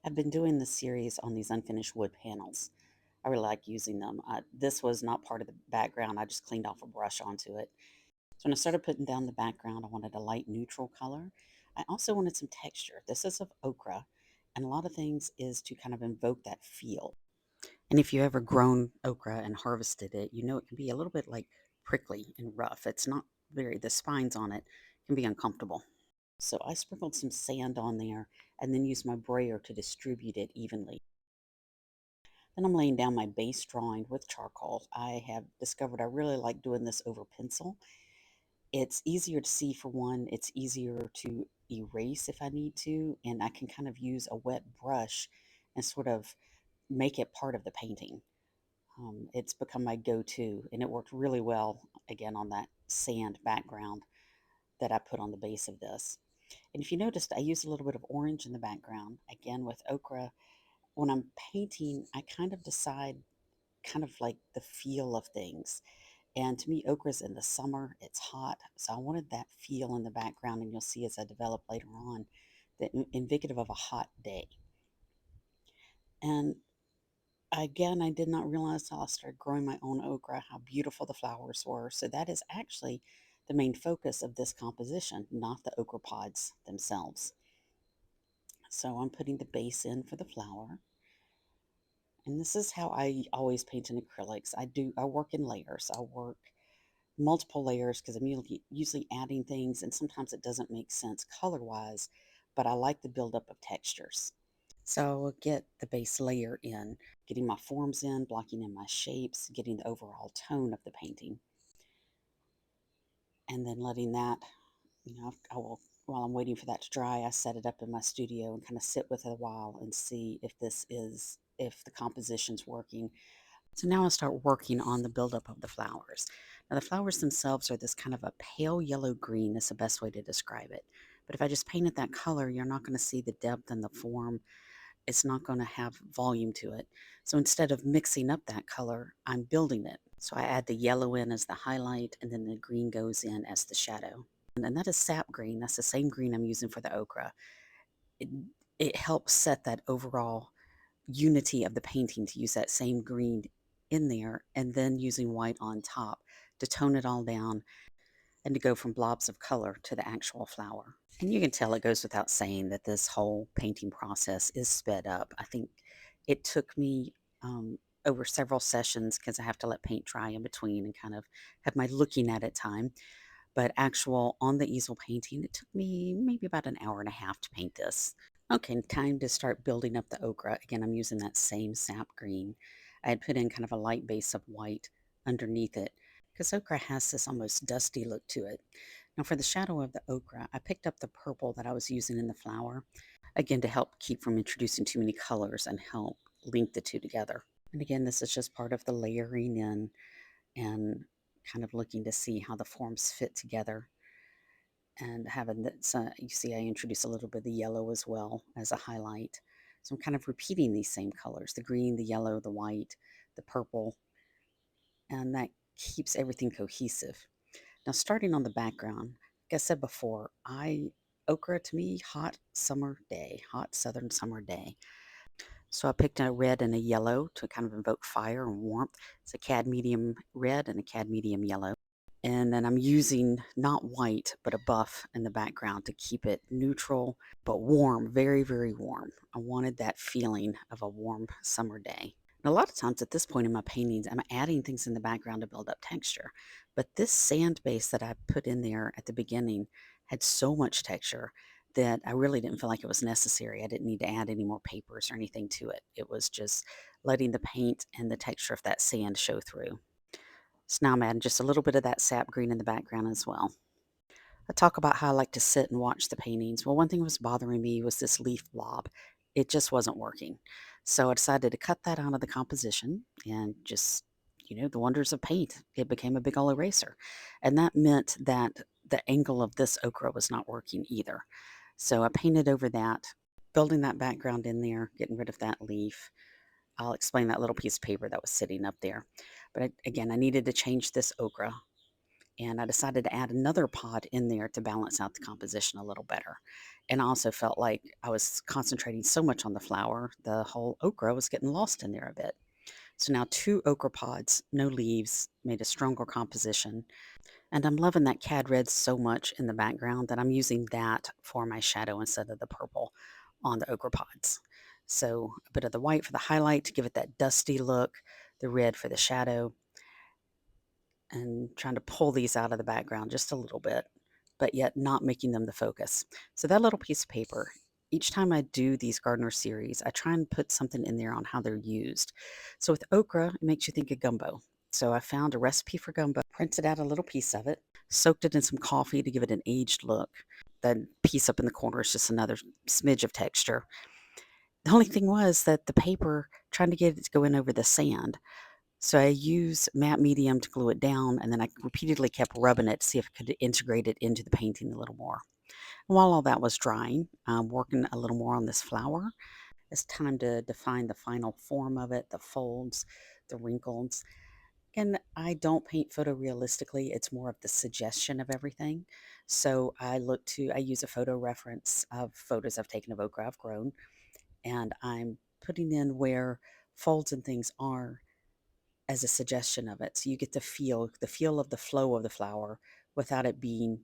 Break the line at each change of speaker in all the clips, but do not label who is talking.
I've been doing this series on these unfinished wood panels. I really like using them. This was not part of the background. I just cleaned off a brush onto it. So when I started putting down the background, I wanted a light neutral color. I also wanted some texture. This is of okra, and a lot of things is to kind of invoke that feel. And if you ever grown okra and harvested it, you know it can be a little bit like prickly and rough. It's not the spines on it can be uncomfortable. So I sprinkled some sand on there and then used my brayer to distribute it evenly. Then I'm laying down my base drawing with charcoal. I have discovered I really like doing this over pencil. It's easier to see for one, it's easier to erase if I need to, and I can kind of use a wet brush and sort of make it part of the painting. It's become my go-to, and it worked really well again on that sand background that I put on the base of this. And if you noticed, I used a little bit of orange in the background, again with okra. When I'm painting, I kind of decide kind of like the feel of things. And to me, okra's in the summer, it's hot. So I wanted that feel in the background, and you'll see as I develop later on that indicative of a hot day. And again, I did not realize till I started growing my own okra how beautiful the flowers were. So that is actually the main focus of this composition, not the okra pods themselves. So I'm putting the base in for the flower. And this is how I always paint in acrylics. I work in layers. I work multiple layers because I'm usually adding things, and sometimes it doesn't make sense color wise, but I like the buildup of textures. So I'll get the base layer in, getting my forms in, blocking in my shapes, getting the overall tone of the painting, and then letting that, I will, while I'm waiting for that to dry, I set it up in my studio and kind of sit with it a while and see if the composition's working. So now I'll start working on the buildup of the flowers. Now the flowers themselves are this kind of a pale yellow green is the best way to describe it. But if I just painted that color, you're not going to see the depth and the form. It's not going to have volume to it. So instead of mixing up that color, I'm building it. So I add the yellow in as the highlight, and then the green goes in as the shadow. And that is sap green. That's the same green I'm using for the okra. It, it helps set that overall unity of the painting to use that same green in there, and then using white on top to tone it all down and to go from blobs of color to the actual flower. And you can tell it goes without saying that this whole painting process is sped up. I think it took me over several sessions because I have to let paint dry in between and kind of have my looking at it time. But actual on the easel painting, it took me maybe about an hour and a half to paint this. Okay, time to start building up the okra. Again, I'm using that same sap green. I had put in kind of a light base of white underneath it because okra has this almost dusty look to it. Now for the shadow of the okra, I picked up the purple that I was using in the flower, again to help keep from introducing too many colors and help link the two together. And again, this is just part of the layering in and kind of looking to see how the forms fit together. And having that, you see I introduce a little bit of the yellow as well as a highlight. So I'm kind of repeating these same colors, the green, the yellow, the white, the purple, and that keeps everything cohesive. Now starting on the background, like I said before, okra to me, hot summer day, hot southern summer day. So I picked a red and a yellow to kind of invoke fire and warmth. It's a cad medium red and a cad medium yellow. And then I'm using not white, but a buff in the background to keep it neutral, but warm, very, very warm. I wanted that feeling of a warm summer day. And a lot of times at this point in my paintings, I'm adding things in the background to build up texture. But this sand base that I put in there at the beginning had so much texture that I really didn't feel like it was necessary. I didn't need to add any more papers or anything to it. It was just letting the paint and the texture of that sand show through. So now I'm adding just a little bit of that sap green in the background as well. I talk about how I like to sit and watch the paintings. Well, one thing that was bothering me was this leaf blob. It just wasn't working. So I decided to cut that out of the composition and just, the wonders of paint. It became a big old eraser. And that meant that the angle of this okra was not working either. So I painted over that, building that background in there, getting rid of that leaf. I'll explain that little piece of paper that was sitting up there. But again, I needed to change this okra and I decided to add another pod in there to balance out the composition a little better. And I also felt like I was concentrating so much on the flower, the whole okra was getting lost in there a bit. So now two okra pods, no leaves, made a stronger composition. And I'm loving that cad red so much in the background that I'm using that for my shadow instead of the purple on the okra pods. So a bit of the white for the highlight to give it that dusty look, the red for the shadow, and trying to pull these out of the background just a little bit, but yet not making them the focus. So that little piece of paper, each time I do these gardener series, I try and put something in there on how they're used. So with okra, it makes you think of gumbo. So I found a recipe for gumbo, printed out a little piece of it, soaked it in some coffee to give it an aged look. That piece up in the corner is just another smidge of texture. The only thing was that the paper, trying to get it to go in over the sand, so I use matte medium to glue it down, and then I repeatedly kept rubbing it to see if I could integrate it into the painting a little more. And while all that was drying, I'm working a little more on this flower. It's time to define the final form of it, the folds, the wrinkles. And I don't paint photorealistically, it's more of the suggestion of everything. So I use a photo reference of photos I've taken of okra I've grown, and I'm putting in where folds and things are as a suggestion of it. So you get the feel of the flow of the flower without it being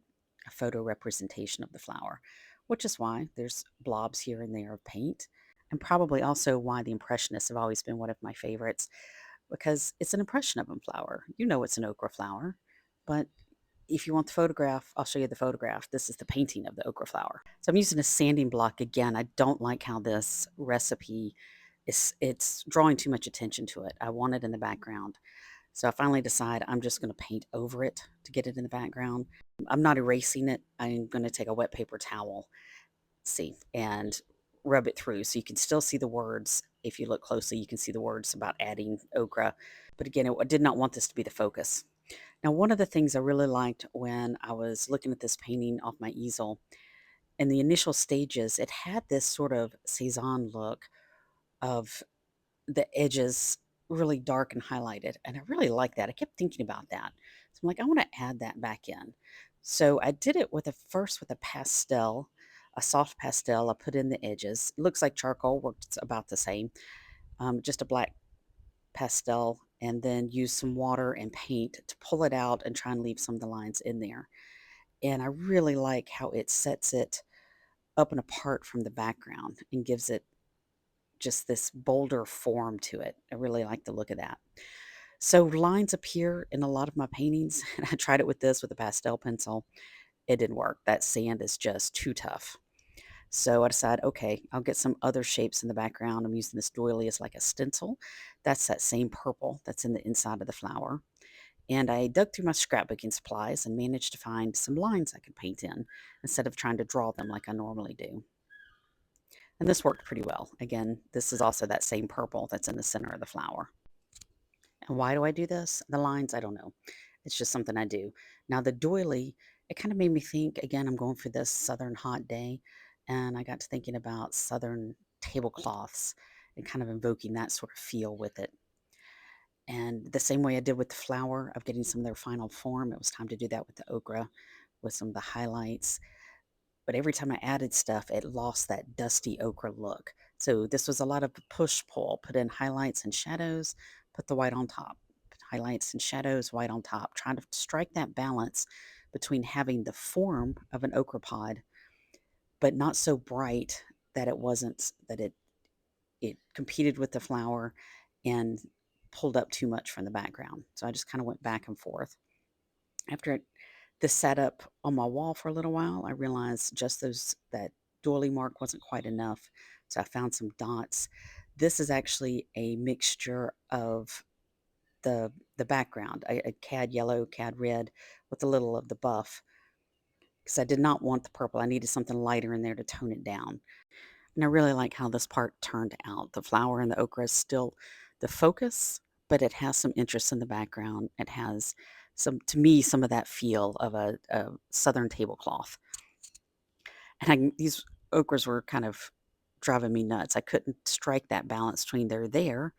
a photo representation of the flower, which is why there's blobs here and there of paint, and probably also why the Impressionists have always been one of my favorites, because it's an impression of a flower. You know it's an okra flower, but if you want the photograph, I'll show you the photograph. This is the painting of the okra flower. So I'm using a sanding block again. I don't like how this recipe it's drawing too much attention to it. I want it in the background. So I finally decide I'm just going to paint over it to get it in the background. I'm not erasing it. I'm going to take a wet paper towel, see, and rub it through so you can still see the words. If you look closely, you can see the words about adding okra. But again, I did not want this to be the focus. Now, one of the things I really liked when I was looking at this painting off my easel, in the initial stages, it had this sort of Cezanne look of the edges really dark and highlighted, and I really like that. I kept thinking about that. So I'm like, I want to add that back in. So I did it with first with a pastel, a soft pastel. I put in the edges. It looks like charcoal, works about the same. Just a black pastel, and then use some water and paint to pull it out and try and leave some of the lines in there. And I really like how it sets it up and apart from the background and gives it just this bolder form to it. I really like the look of that. So lines appear in a lot of my paintings, and I tried it with this with a pastel pencil. It didn't work. That sand is just too tough. So I decided, okay, I'll get some other shapes in the background. I'm using this doily as like a stencil. That's that same purple that's in the inside of the flower. And I dug through my scrapbooking supplies and managed to find some lines I could paint in instead of trying to draw them like I normally do. And this worked pretty well. Again, this is also that same purple that's in the center of the flower. And why do I do this? The lines, I don't know. It's just something I do. Now, the doily, it kind of made me think again, I'm going for this southern hot day, and I got to thinking about southern tablecloths and kind of invoking that sort of feel with it. And the same way I did with the flower of getting some of their final form, it was time to do that with the okra, with some of the highlights. But every time I added stuff, it lost that dusty okra look. So this was a lot of push pull. Put in highlights and shadows, put the white on top. Put highlights and shadows, white on top. Trying to strike that balance between having the form of an okra pod, but not so bright that it wasn't that it competed with the flower and pulled up too much from the background. So I just kind of went back and forth. After this sat up on my wall for a little while, I realized just that doily mark wasn't quite enough. So I found some dots. This is actually a mixture of the background, a cad yellow, cad red, with a little of the buff, because I did not want the purple. I needed something lighter in there to tone it down. And I really like how this part turned out. The flower and the okra is still the focus, but it has some interest in the background. It has some, to me, some of that feel of a southern tablecloth. And these okras were kind of driving me nuts. I couldn't strike that balance between they're there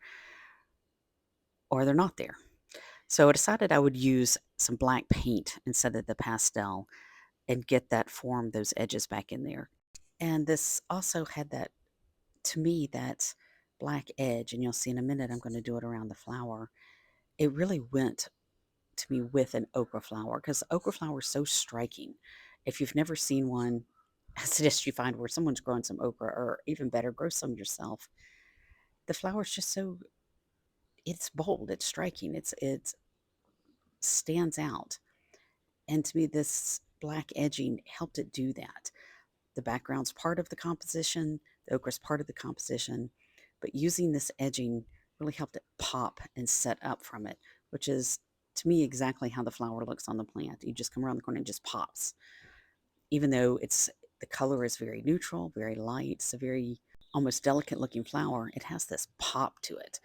or they're not there. So I decided I would use some black paint instead of the pastel and get that form, those edges back in there. And this also had that, to me, that black edge, and you'll see in a minute I'm going to do it around the flower. It really went to me with an okra flower because okra flower is so striking. If you've never seen one, I suggest you find where someone's growing some okra, or even better, grow some yourself. The flower is just so, it's bold, it's striking, it stands out. And to me, this black edging helped it do that. The background's part of the composition, the okra's part of the composition, but using this edging really helped it pop and set up from it, which is to me exactly how the flower looks on the plant. You just come around the corner and it just pops. Even though the color is very neutral, very light, it's a very almost delicate looking flower, it has this pop to it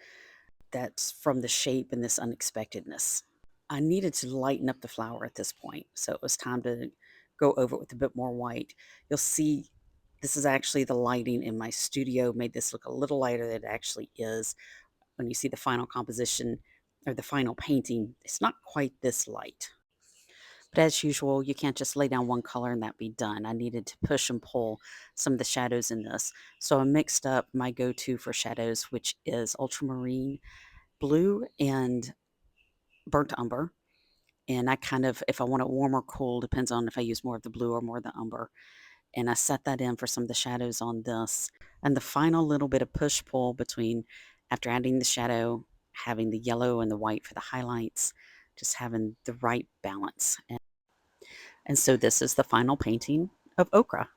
that's from the shape and this unexpectedness. I needed to lighten up the flower at this point, so it was time to go over it with a bit more white. You'll see this is actually the lighting in my studio made this look a little lighter than it actually is. When you see the final composition or the final painting, it's not quite this light. But as usual, you can't just lay down one color and that be done. I needed to push and pull some of the shadows in this. So I mixed up my go-to for shadows, which is ultramarine blue and burnt umber. And I kind of, if I want it warm or cool, depends on if I use more of the blue or more of the umber. And I set that in for some of the shadows on this. And the final little bit of push pull between, after adding the shadow, having the yellow and the white for the highlights, just having the right balance. And so this is the final painting of Okra.